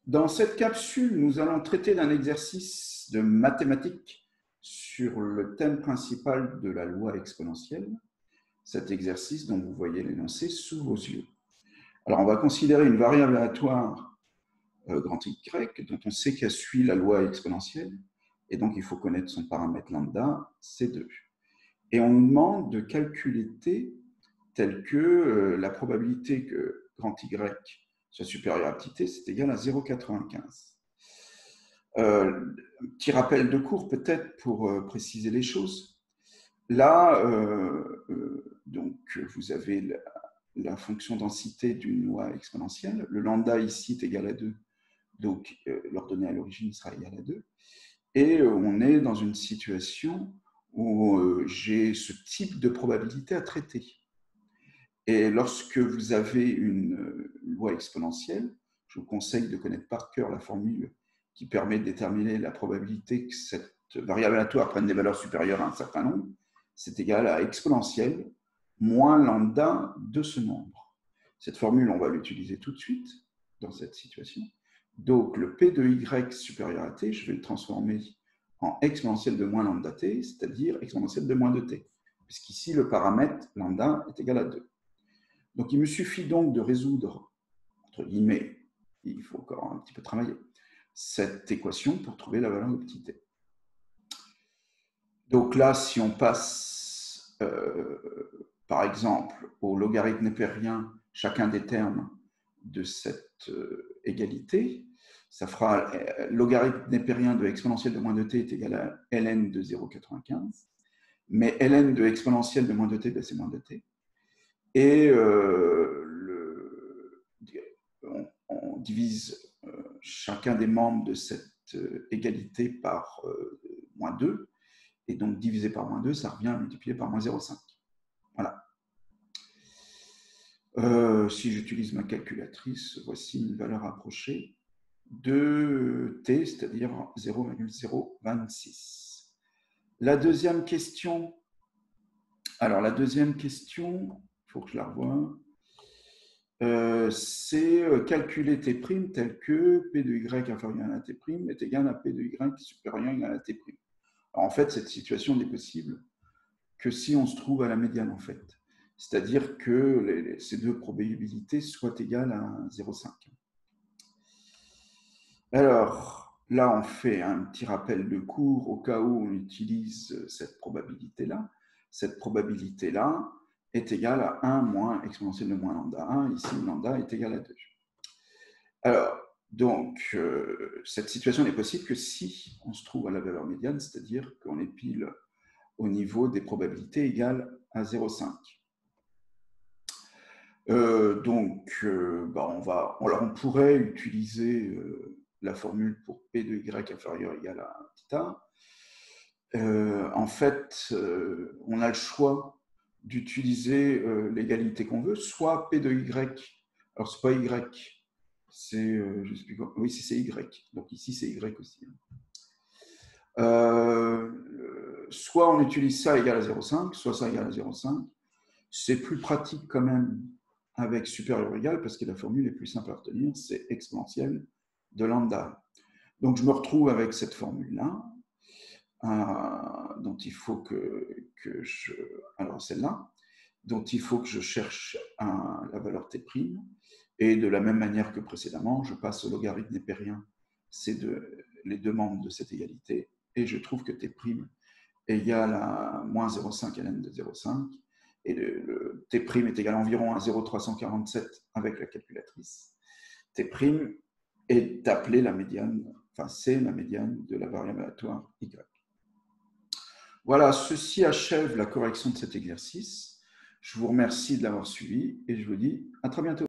Dans cette capsule, nous allons traiter d'un exercice de mathématiques sur le thème principal de la loi exponentielle. Cet exercice dont vous voyez l'énoncé sous vos yeux. Alors, on va considérer une variable aléatoire grand Y dont on sait qu'elle suit la loi exponentielle et donc il faut connaître son paramètre lambda, C2. Et on nous demande de calculer T tel que la probabilité que grand Y soit supérieur à petit t, c'est égal à 0,95. Petit rappel de cours peut-être pour préciser les choses. Là, donc, vous avez la fonction densité d'une loi exponentielle. Le lambda ici est égal à 2, donc l'ordonnée à l'origine sera égal à 2. Et on est dans une situation où j'ai ce type de probabilité à traiter. Et lorsque vous avez une loi exponentielle, je vous conseille de connaître par cœur la formule qui permet de déterminer la probabilité que cette variable aléatoire prenne des valeurs supérieures à un certain nombre. C'est égal à exponentielle moins lambda de ce nombre. Cette formule, on va l'utiliser tout de suite dans cette situation. Donc, le P de Y supérieur à T, je vais le transformer en exponentielle de moins lambda T, c'est-à-dire exponentielle de moins 2T, puisqu'ici, le paramètre lambda est égal à 2. Donc, il me suffit donc de résoudre, entre guillemets, il faut encore un petit peu travailler, cette équation pour trouver la valeur de petit t. Donc là, si on passe, par exemple, au logarithme népérien, chacun des termes de cette égalité, ça fera logarithme népérien de exponentielle de moins 2t est égal à ln de 0,95, mais ln de exponentielle de moins 2t, ben, c'est moins 2t. Et on divise chacun des membres de cette égalité par moins 2. Et donc, divisé par moins 2, ça revient à multiplier par moins 0,5. Voilà. Si j'utilise ma calculatrice, voici une valeur approchée de t, c'est-à-dire 0,026. La deuxième question, il faut que je la revoie. C'est calculer T' tel que P de Y inférieur à T' est égal à P de Y supérieur à T'. Alors, en fait, cette situation n'est possible que si on se trouve à la médiane, en fait. C'est-à-dire que ces deux probabilités soient égales à 0,5. Alors, là, on fait un petit rappel de cours au cas où on utilise cette probabilité-là. Cette probabilité-là est égale à 1 moins exponentielle de moins lambda 1. Ici, lambda est égal à 2. Alors, donc, cette situation n'est possible que si on se trouve à la valeur médiane, c'est-à-dire qu'on est pile au niveau des probabilités égales à 0,5. On pourrait utiliser la formule pour P de Y inférieur égal à petit a. En fait, on a le choix d'utiliser l'égalité qu'on veut, soit P de Y, alors c'est pas Y, c'est, oui, c'est Y, donc ici c'est Y aussi. Soit on utilise ça égal à 0,5, soit ça égal à 0,5. C'est plus pratique quand même avec supérieur ou égal parce que la formule est plus simple à retenir, c'est exponentielle de lambda. Donc je me retrouve avec cette formule-là, dont il faut alors celle-là, dont il faut que je cherche la valeur T', et de la même manière que précédemment, je passe au logarithme népérien, c'est les deux membres de cette égalité, et je trouve que T' égale à moins 0,5 ln de 0,5, et le T' est égal à environ à 0,347 avec la calculatrice. T' est appelé la médiane, enfin c'est la médiane de la variable aléatoire Y. Voilà, ceci achève la correction de cet exercice. Je vous remercie de l'avoir suivi et je vous dis à très bientôt.